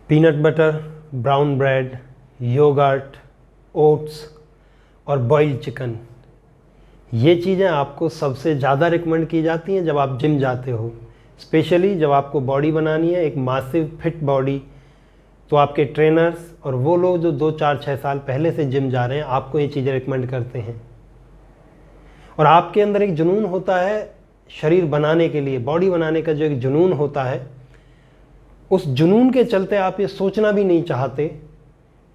Peanut butter, brown bread, yogurt, oats और boiled chicken, ये चीज़ें आपको सबसे ज़्यादा रिकमेंड की जाती हैं जब आप जिम जाते हो। स्पेशली जब आपको बॉडी बनानी है, एक मासिव फिट बॉडी, तो आपके ट्रेनर्स और वो लोग जो 2-4-6 साल पहले से जिम जा रहे हैं आपको ये चीज़ें रिकमेंड करते हैं। और आपके अंदर एक जुनून होता है शरीर बनाने के लिए, बॉडी बनाने का जो एक जुनून होता है, उस जुनून के चलते आप ये सोचना भी नहीं चाहते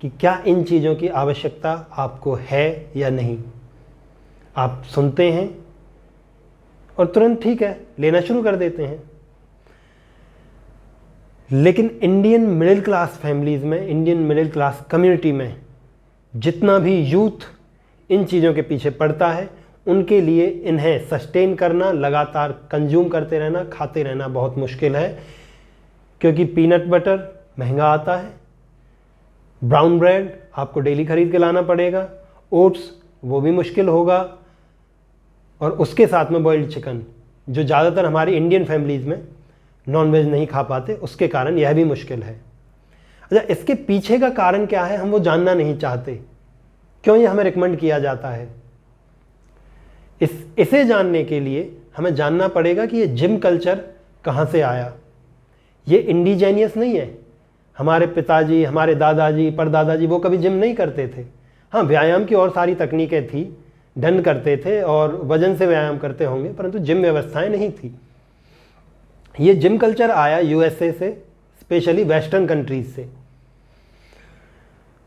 कि क्या इन चीज़ों की आवश्यकता आपको है या नहीं। आप सुनते हैं और तुरंत ठीक है लेना शुरू कर देते हैं। लेकिन इंडियन मिडिल क्लास फैमिलीज़ में, इंडियन मिडिल क्लास कम्युनिटी में जितना भी यूथ इन चीज़ों के पीछे पड़ता है, उनके लिए इन्हें सस्टेन करना, लगातार कंज्यूम करते रहना, खाते रहना बहुत मुश्किल है। क्योंकि पीनट बटर महंगा आता है, ब्राउन ब्रेड आपको डेली खरीद के लाना पड़ेगा, ओट्स वो भी मुश्किल होगा, और उसके साथ में बॉइल्ड चिकन जो ज़्यादातर हमारी इंडियन फैमिलीज़ में नॉनवेज नहीं खा पाते, उसके कारण यह भी मुश्किल है। अच्छा, इसके पीछे का कारण क्या है हम वो जानना नहीं चाहते, क्यों ये हमें रिकमेंड किया जाता है। इसे जानने के लिए हमें जानना पड़ेगा कि ये जिम कल्चर कहाँ से आया। ये इंडिजेनियस नहीं है। हमारे पिताजी, हमारे दादाजी, परदादाजी वो कभी जिम नहीं करते थे। हाँ, व्यायाम की और सारी तकनीकें थी, दंड करते थे और वजन से व्यायाम करते होंगे, परंतु जिम व्यवस्थाएं नहीं थी। ये जिम कल्चर आया यूएसए से, स्पेशली वेस्टर्न कंट्रीज से।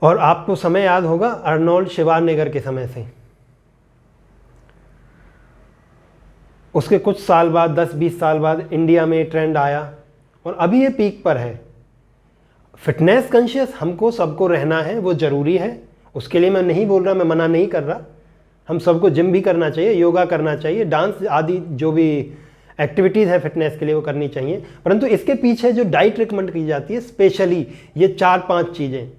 और आपको समय याद होगा अर्नोल्ड शिवारनेगर के समय से। उसके कुछ साल बाद, 10-20 साल बाद इंडिया में ट्रेंड आया और अभी ये पीक पर है। फिटनेस कॉन्शियस हमको सबको रहना है, वो ज़रूरी है। उसके लिए मैं नहीं बोल रहा, मैं मना नहीं कर रहा। हम सबको जिम भी करना चाहिए, योगा करना चाहिए, डांस आदि जो भी एक्टिविटीज़ है फिटनेस के लिए वो करनी चाहिए। परंतु इसके पीछे जो डाइट रिकमेंड की जाती है, स्पेशली ये 4-5 चीज़ें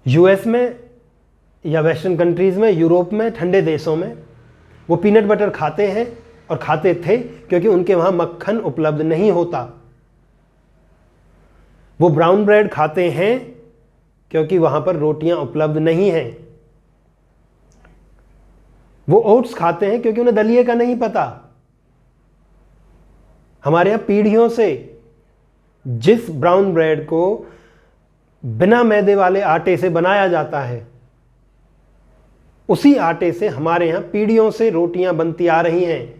यूएस में या वेस्टर्न कंट्रीज़ में, यूरोप में, ठंडे देशों में वो पीनट बटर खाते हैं और खाते थे क्योंकि उनके वहाँ मक्खन उपलब्ध नहीं होता। वो ब्राउन ब्रेड खाते हैं क्योंकि वहाँ पर रोटियां उपलब्ध नहीं हैं। वो ओट्स खाते हैं क्योंकि उन्हें दलिए का नहीं पता। हमारे यहाँ पीढ़ियों से जिस ब्राउन ब्रेड को बिना मैदे वाले आटे से बनाया जाता है, उसी आटे से हमारे यहाँ पीढ़ियों से रोटियां बनती आ रही हैं।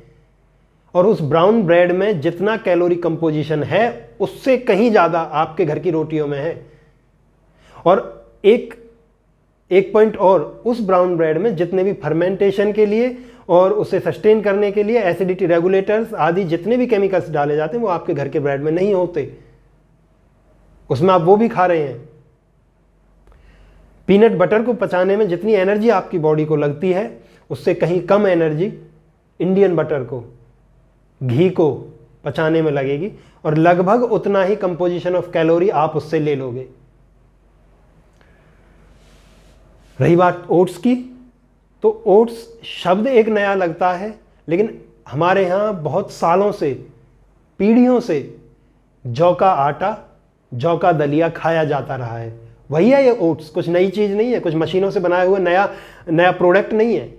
और उस ब्राउन ब्रेड में जितना कैलोरी कंपोजिशन है उससे कहीं ज़्यादा आपके घर की रोटियों में है। और एक पॉइंट और, उस ब्राउन ब्रेड में जितने भी फर्मेंटेशन के लिए और उसे सस्टेन करने के लिए एसिडिटी रेगुलेटर्स आदि जितने भी केमिकल्स डाले जाते हैं वो आपके घर के ब्रेड में नहीं होते, उसमें आप वो भी खा रहे हैं। पीनट बटर को पचाने में जितनी एनर्जी आपकी बॉडी को लगती है उससे कहीं कम एनर्जी इंडियन बटर को, घी को पचाने में लगेगी, और लगभग उतना ही कंपोजिशन ऑफ कैलोरी आप उससे ले लोगे। रही बात ओट्स की, तो ओट्स शब्द एक नया लगता है, लेकिन हमारे यहाँ बहुत सालों से, पीढ़ियों से जौ का आटा, जौ का दलिया खाया जाता रहा है। वही है ये ओट्स, कुछ नई चीज़ नहीं है, कुछ मशीनों से बनाया हुआ नया प्रोडक्ट नहीं है।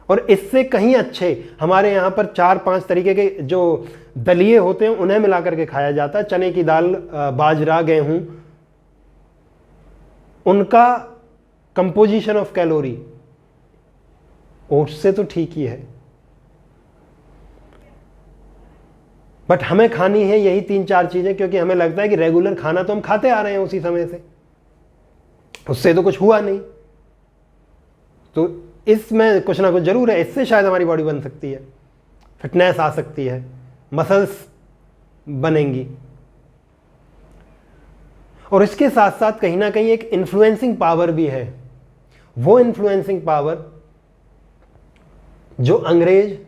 और इससे कहीं अच्छे हमारे यहाँ पर 4-5 तरीके के जो दलिए होते हैं उन्हें मिला करके खाया जाता है। चने की दाल, बाजरा, गेहूं, उनका कंपोजिशन ऑफ कैलोरी ओट्स से तो ठीक ही है। बट हमें खानी है यही 3-4 चीजें क्योंकि हमें लगता है कि रेगुलर खाना तो हम खाते आ रहे हैं उसी समय से, उससे तो कुछ हुआ नहीं, तो इसमें कुछ ना कुछ जरूर है। इससे शायद हमारी बॉडी बन सकती है, फिटनेस आ सकती है, मसल्स बनेंगी। और इसके साथ साथ कहीं ना कहीं एक इन्फ्लुएंसिंग पावर भी है। वो इन्फ्लुएंसिंग पावर जो अंग्रेज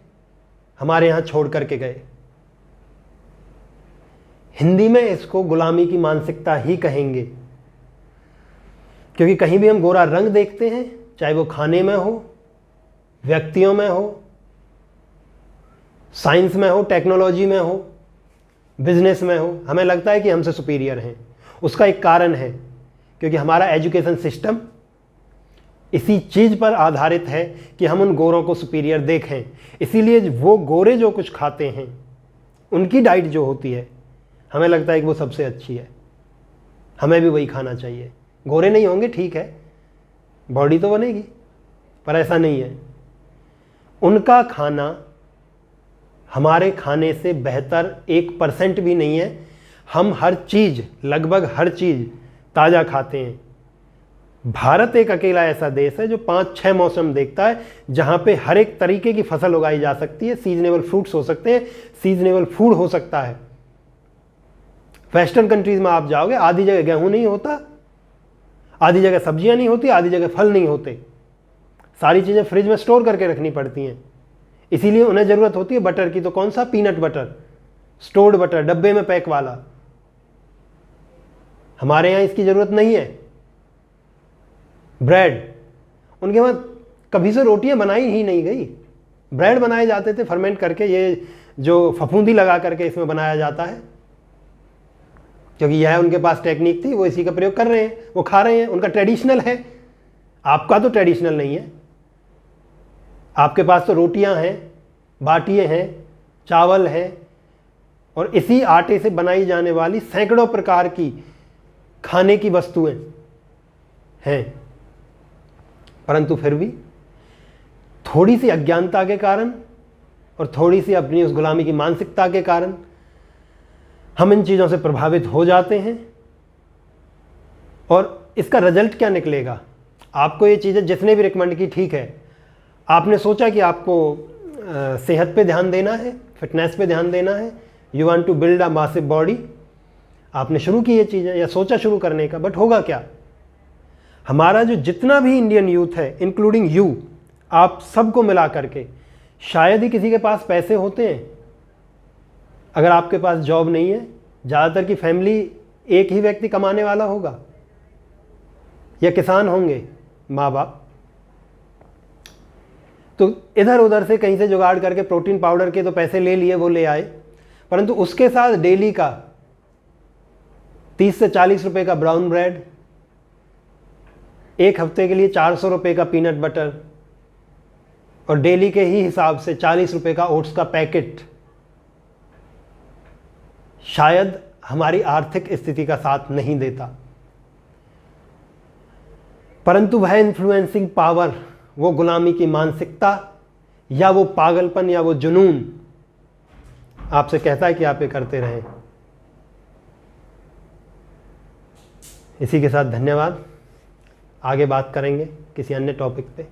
हमारे यहां छोड़ करके गए, हिंदी में इसको गुलामी की मानसिकता ही कहेंगे। क्योंकि कहीं भी हम गोरा रंग देखते हैं, चाहे वो खाने में हो, व्यक्तियों में हो, साइंस में हो, टेक्नोलॉजी में हो, बिजनेस में हो, हमें लगता है कि हमसे सुपीरियर हैं। उसका एक कारण है, क्योंकि हमारा एजुकेशन सिस्टम इसी चीज़ पर आधारित है कि हम उन गोरों को सुपीरियर देखें। इसीलिए वो गोरे जो कुछ खाते हैं, उनकी डाइट जो होती है, हमें लगता है कि वो सबसे अच्छी है, हमें भी वही खाना चाहिए। गोरे नहीं होंगे ठीक है, बॉडी तो बनेगी, पर ऐसा नहीं है। उनका खाना हमारे खाने से बेहतर 1% भी नहीं है। हम हर चीज़, लगभग हर चीज़ ताज़ा खाते हैं। भारत एक अकेला ऐसा देश है जो 5-6 मौसम देखता है, जहाँ पे हर एक तरीके की फसल उगाई जा सकती है। सीजनेबल फ्रूट्स हो सकते हैं, सीजनेबल फूड हो सकता है। वेस्टर्न कंट्रीज में आप जाओगे, आधी जगह गेहूं नहीं होता, आधी जगह सब्जियां नहीं होती, आधी जगह फल नहीं होते। सारी चीज़ें फ्रिज में स्टोर करके रखनी पड़ती हैं। इसीलिए उन्हें ज़रूरत होती है बटर की। तो कौन सा? पीनट बटर, स्टोर्ड बटर, डब्बे में पैक वाला। हमारे यहाँ इसकी ज़रूरत नहीं है। ब्रेड, उनके वहाँ कभी से रोटियां बनाई ही नहीं गई। ब्रेड बनाए जाते थे फर्मेंट करके, ये जो फफूंदी लगा करके इसमें बनाया जाता है, क्योंकि यह उनके पास टेक्निक थी, वो इसी का प्रयोग कर रहे हैं, वो खा रहे हैं, उनका ट्रेडिशनल है। आपका तो ट्रेडिशनल नहीं है। आपके पास तो रोटियां हैं, बाटियाँ हैं, चावल हैं, और इसी आटे से बनाई जाने वाली सैकड़ों प्रकार की खाने की वस्तुएं हैं। परंतु फिर भी थोड़ी सी अज्ञानता के कारण और थोड़ी सी अपनी उस गुलामी की मानसिकता के कारण हम इन चीज़ों से प्रभावित हो जाते हैं। और इसका रिजल्ट क्या निकलेगा? आपको ये चीज़ें जिसने भी रिकमेंड की, ठीक है, आपने सोचा कि आपको सेहत पे ध्यान देना है, फिटनेस पे ध्यान देना है, you want to build a massive body, आपने शुरू की ये चीज़ें या सोचा शुरू करने का, बट होगा क्या? हमारा जो जितना भी इंडियन यूथ है, इंक्लूडिंग यू, आप सबको मिला करके, शायद ही किसी के पास पैसे होते हैं। अगर आपके पास जॉब नहीं है, ज़्यादातर की फैमिली एक ही व्यक्ति कमाने वाला होगा या किसान होंगे माँ बाप। तो इधर उधर से कहीं से जुगाड़ करके प्रोटीन पाउडर के तो पैसे ले लिए, वो ले आए, परंतु उसके साथ डेली का 30 से 40 रुपए का ब्राउन ब्रेड, एक हफ्ते के लिए 400 रुपए का पीनट बटर, और डेली के ही हिसाब से 40 रुपए का ओट्स का पैकेट शायद हमारी आर्थिक स्थिति का साथ नहीं देता। परंतु वह इन्फ्लुएंसिंग पावर, वो गुलामी की मानसिकता, या वो पागलपन, या वो जुनून आपसे कहता है कि आप ये करते रहें। इसी के साथ धन्यवाद। आगे बात करेंगे किसी अन्य टॉपिक पे।